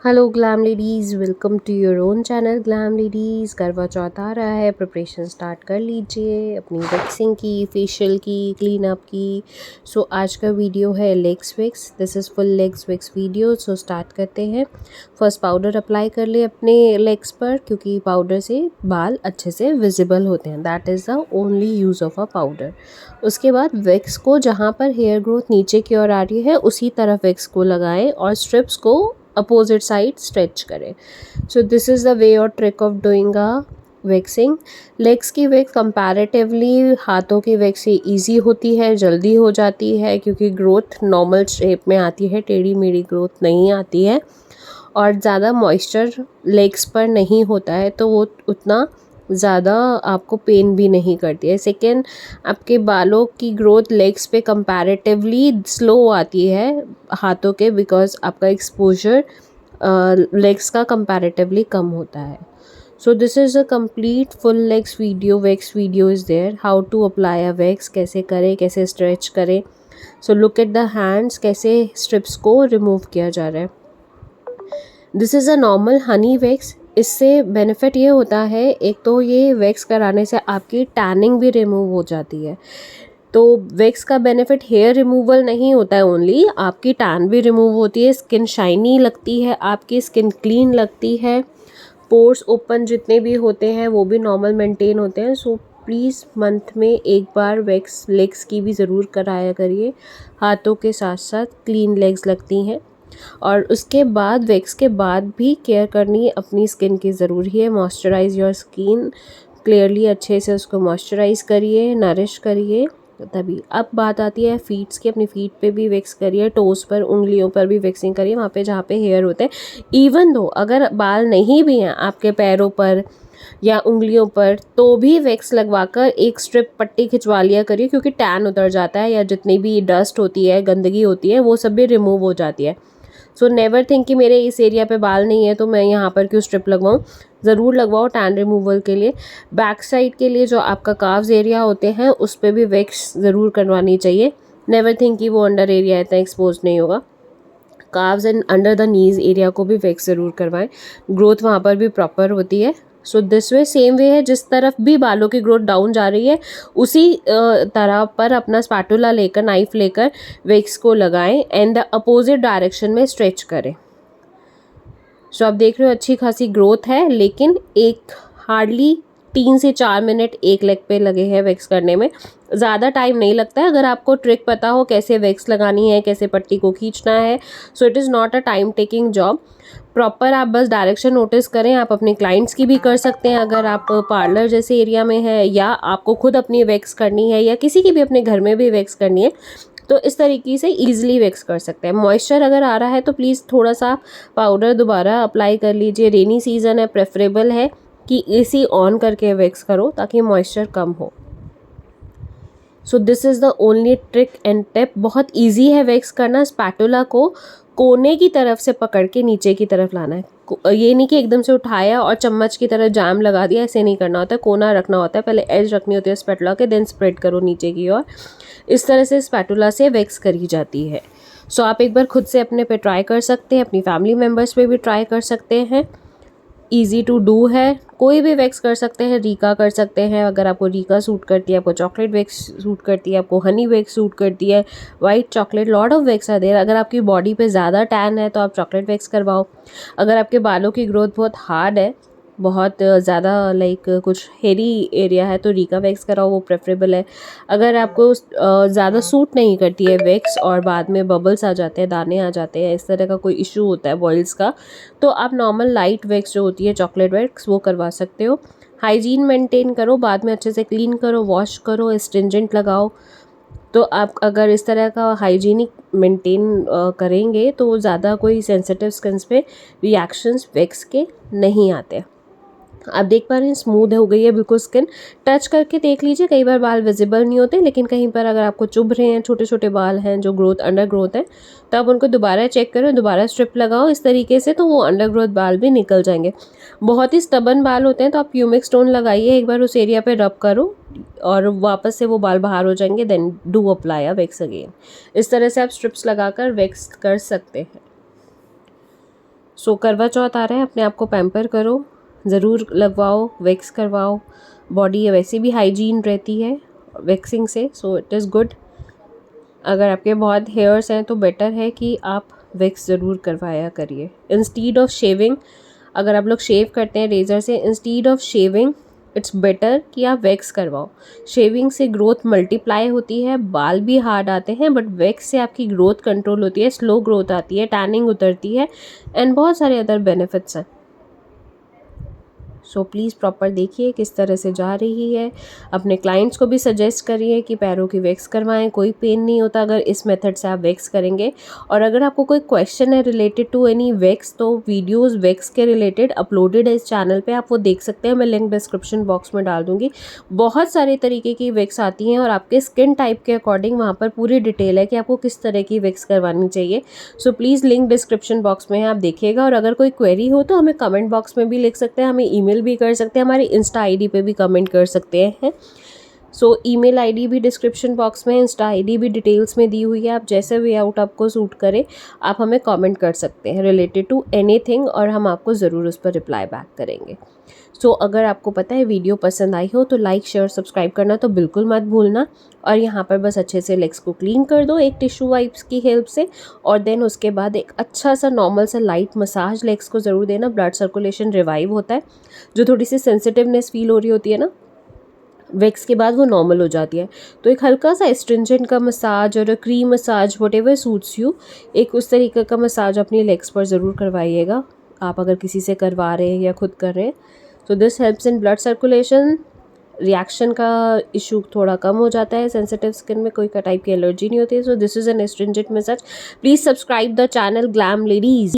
Hello glam ladies, welcome to your own channel glam ladies. Karva Chauth आ रहा है, preparation start कर लीजिए अपनी वैक्सिंग की, फेशियल की, क्लीन अप की। सो आज का वीडियो है legs wax. This is full legs wax video. So start करते हैं। फर्स्ट पाउडर अप्लाई कर ले अपने लेग्स पर, क्योंकि पाउडर से बाल अच्छे से विजिबल होते हैं। That is the only use of a powder. उसके बाद वैक्स को जहाँ पर हेयर ग्रोथ नीचे की ओर आ रही है उसी तरफ वैक्स को लगाएं और स्ट्रिप्स को अपोजिट साइड स्ट्रेच करें। So this is the way और trick of doing a waxing. Legs की वैक्स कंपैरेटिवली हाथों की वैक्स से ईजी होती है, जल्दी हो जाती है, क्योंकि ग्रोथ नॉर्मल शेप में आती है, टेढ़ी मेढ़ी ग्रोथ नहीं आती है और ज़्यादा मॉइस्चर लेग्स पर नहीं होता है, तो वो उतना ज़्यादा आपको पेन भी नहीं करती है। सेकेंड, आपके बालों की ग्रोथ लेग्स पे कंपैरेटिवली स्लो आती है हाथों के, बिकॉज आपका एक्सपोजर लेग्स का कंपैरेटिवली कम होता है। So this is a complete full legs video. Wax video is there, how to apply a wax, कैसे करें, कैसे स्ट्रेच करें। So look at the hands, कैसे स्ट्रिप्स को रिमूव किया जा रहा है। This is a normal honey wax. इससे बेनिफिट ये होता है, एक तो ये वैक्स कराने से आपकी टैनिंग भी रिमूव हो जाती है। तो वैक्स का बेनिफिट हेयर रिमूवल नहीं होता है ओनली, आपकी टैन भी रिमूव होती है, स्किन शाइनी लगती है, आपकी स्किन क्लीन लगती है, पोर्स ओपन जितने भी होते हैं वो भी नॉर्मल मेंटेन होते हैं। सो प्लीज़ मंथ में एक बार वैक्स लेग्स की भी ज़रूर कराया करिए। हाथों के साथ साथ क्लीन लेग्स लगती हैं। और उसके बाद वैक्स के बाद भी केयर करनी अपनी स्किन की ज़रूरी है। मॉइस्चराइज योर स्किन क्लियरली, अच्छे से उसको मॉइस्चराइज करिए, नरिश करिए। तभी अब बात आती है फीट्स की। अपनी फीट पे भी वैक्स करिए, टोज़ पर, उंगलियों पर भी वैक्सिंग करिए, वहाँ पे जहाँ पे हेयर होते हैं। इवन दो अगर बाल नहीं भी हैं आपके पैरों पर या उंगलियों पर, तो भी वैक्स लगवाकर एक स्ट्रिप पट्टी खिंचवा लिया करिए, क्योंकि टैन उतर जाता है या जितनी भी डस्ट होती है, गंदगी होती है, वो सब भी रिमूव हो जाती है। सो नेवर थिंक कि मेरे इस एरिया पे बाल नहीं है तो मैं यहाँ पर क्यों स्ट्रिप लगवाऊँ। ज़रूर लगवाओ टैन रिमूवल के लिए। बैक साइड के लिए जो आपका काव्स एरिया होते हैं उस पर भी वैक्स ज़रूर करवानी चाहिए। नेवर थिंक कि वो अंडर एरिया इतना एक्सपोज नहीं होगा। Calves and under the knees area को भी वैक्स ज़रूर करवाएं, ग्रोथ वहाँ पर भी प्रॉपर होती है। So this way same way है, जिस तरफ भी बालों की ग्रोथ डाउन जा रही है उसी तरह पर अपना स्पैटुला लेकर, नाइफ लेकर वैक्स को लगाएं एंड द अपोजिट डायरेक्शन में स्ट्रेच करें। सो आप देख रहे हो अच्छी खासी ग्रोथ है, लेकिन एक हार्डली 3 से 4 मिनट एक लेग पे लगे हैं वैक्स करने में। ज़्यादा टाइम नहीं लगता है अगर आपको ट्रिक पता हो कैसे वैक्स लगानी है, कैसे पट्टी को खींचना है। So it is not a time taking job. Proper आप बस डायरेक्शन नोटिस करें। आप अपने क्लाइंट्स की भी कर सकते हैं अगर आप पार्लर जैसे एरिया में है, या आपको खुद अपनी वैक्स करनी है, या किसी की भी अपने घर में भी वैक्स करनी है, तो इस तरीके से ईजिली वैक्स कर सकते हैं। मॉइस्चर अगर आ रहा है तो प्लीज़ थोड़ा सा पाउडर दोबारा अप्लाई कर लीजिए। रेनी सीज़न है, प्रेफरेबल है कि एसी ऑन करके वैक्स करो ताकि मॉइस्चर कम हो। सो this is the only trick and tip. बहुत ईजी है वैक्स करना। स्पैटुला को कोने की तरफ से पकड़ के नीचे की तरफ लाना है। ये नहीं कि एकदम से उठाया और चम्मच की तरह जाम लगा दिया, ऐसे नहीं करना होता है। कोना रखना होता है, पहले एज रखनी होती है स्पैटुला के, देन स्प्रेड करो नीचे की ओर। इस तरह से स्पैटुला से वैक्स करी जाती है। सो आप एक बार खुद से अपने पे ट्राई कर सकते हैं, अपनी फैमिली मेम्बर्स पे भी ट्राई कर सकते हैं। ईजी टू डू है, कोई भी वैक्स कर सकते हैं। रीका कर सकते हैं अगर आपको रीका सूट करती है, आपको चॉकलेट वैक्स सूट करती है, आपको हनी वैक्स सूट करती है, white chocolate, lot of wax are there. अगर आपकी बॉडी पे ज़्यादा टैन है तो आप चॉकलेट वैक्स करवाओ। अगर आपके बालों की ग्रोथ बहुत हार्ड है, बहुत ज़्यादा लाइक कुछ हेरी एरिया है, तो रीका वैक्स कराओ, वो प्रेफरेबल है। अगर आपको ज़्यादा सूट नहीं करती है वैक्स और बाद में बबल्स आ जाते हैं, दाने आ जाते हैं, इस तरह का कोई इशू होता है बॉइल्स का, तो आप नॉर्मल लाइट वैक्स जो होती है, चॉकलेट वैक्स, वो करवा सकते हो। हाइजीन मेंटेन करो, बाद में अच्छे से क्लीन करो, वॉश करो, एस्ट्रिंजेंट लगाओ। तो आप अगर इस तरह का हाइजीनिक मेंटेन करेंगे तो ज़्यादा कोई सेंसिटिव स्किन्स पे रिएक्शंस वैक्स के नहीं आते। आप देख पा रहे हैं स्मूथ हो गई है बिल्कुल स्किन। टच करके देख लीजिए, कई बार बाल विजिबल नहीं होते, लेकिन कहीं पर अगर आपको चुभ रहे हैं, छोटे छोटे बाल हैं जो ग्रोथ अंडर ग्रोथ है, तो आप उनको दोबारा चेक करो, दोबारा स्ट्रिप लगाओ इस तरीके से, तो वो अंडर ग्रोथ बाल भी निकल जाएंगे। बहुत ही स्टबन बाल होते हैं तो आप प्यूमिक स्टोन लगाइए, एक बार उस एरिया पे रब करो और वापस से वो बाल बाहर हो जाएंगे। Then do apply a wax again. इस तरह से आप स्ट्रिप्स लगाकर वैक्स कर सकते हैं। सो करवा चौथ आ रहा है, अपने आप को पैम्पर करो, ज़रूर लगवाओ, वैक्स करवाओ। बॉडी वैसे भी हाइजीन रहती है वैक्सिंग से, सो इट इज़ गुड। अगर आपके बहुत हेयर्स हैं तो बेटर है कि आप वैक्स ज़रूर करवाया करिए इंस्टीड ऑफ शेविंग। अगर आप लोग शेव करते हैं रेज़र से, instead of shaving it's better कि आप वैक्स करवाओ। शेविंग से ग्रोथ मल्टीप्लाई होती है, बाल भी हार्ड आते हैं, बट वैक्स से आपकी ग्रोथ कंट्रोल होती है, स्लो ग्रोथ आती है, टैनिंग उतरती है एंड बहुत सारे अदर बेनिफिट्स हैं। सो प्लीज़ प्रॉपर देखिए किस तरह से जा रही है। अपने क्लाइंट्स को भी सजेस्ट करिए कि पैरों की वैक्स करवाएं, कोई पेन नहीं होता अगर इस मेथड से आप वैक्स करेंगे। और अगर आपको कोई क्वेश्चन है रिलेटेड टू एनी वैक्स, तो वीडियोस वैक्स के रिलेटेड अपलोडेड है इस चैनल पे, आप वो देख सकते हैं। मैं लिंक डिस्क्रिप्शन बॉक्स में डाल दूँगी। बहुत सारे तरीके की वैक्स आती हैं और आपके स्किन टाइप के अकॉर्डिंग वहाँ पर पूरी डिटेल है कि आपको किस तरह की वैक्स करवानी चाहिए। So please link description box में है, आप देखिएगा। और अगर कोई क्वेरी हो तो हमें कमेंट बॉक्स में भी लिख सकते हैं, हमें ईमेल भी कर सकते हैं, हमारे इंस्टा आईडी पे भी कमेंट कर सकते हैं। सो ईमेल आईडी भी डिस्क्रिप्शन बॉक्स में, इंस्टा आईडी भी डिटेल्स में दी हुई है। आप जैसे वे आउट आपको सूट करे आप हमें कमेंट कर सकते हैं रिलेटेड टू एनीथिंग, और हम आपको ज़रूर उस पर रिप्लाई बैक करेंगे। सो अगर आपको पता है वीडियो पसंद आई हो तो लाइक शेयर सब्सक्राइब करना तो बिल्कुल मत भूलना। और यहाँ पर बस अच्छे से लेग्स को क्लीन कर दो एक टिश्यू वाइप्स की हेल्प से, और देन उसके बाद एक अच्छा सा नॉर्मल सा लाइट मसाज लेग्स को ज़रूर देना। ब्लड सर्कुलेशन रिवाइव होता है, जो थोड़ी सी सेंसिटिवनेस फील हो रही होती है ना वैक्स के बाद, वो नॉर्मल हो जाती है। तो एक हल्का सा एस्ट्रिंजेंट का मसाज और cream massage whatever suits you, एक उस तरीके का मसाज अपनी लेग्स पर ज़रूर करवाइएगा, आप अगर किसी से करवा रहे हैं या खुद कर रहे हैं। So this helps in blood circulation. Reaction का इशू थोड़ा कम हो जाता है, सेंसिटिव स्किन में कोई का टाइप की एलर्जी नहीं होती है। So this is an astringent massage. Please subscribe the channel glam ladies.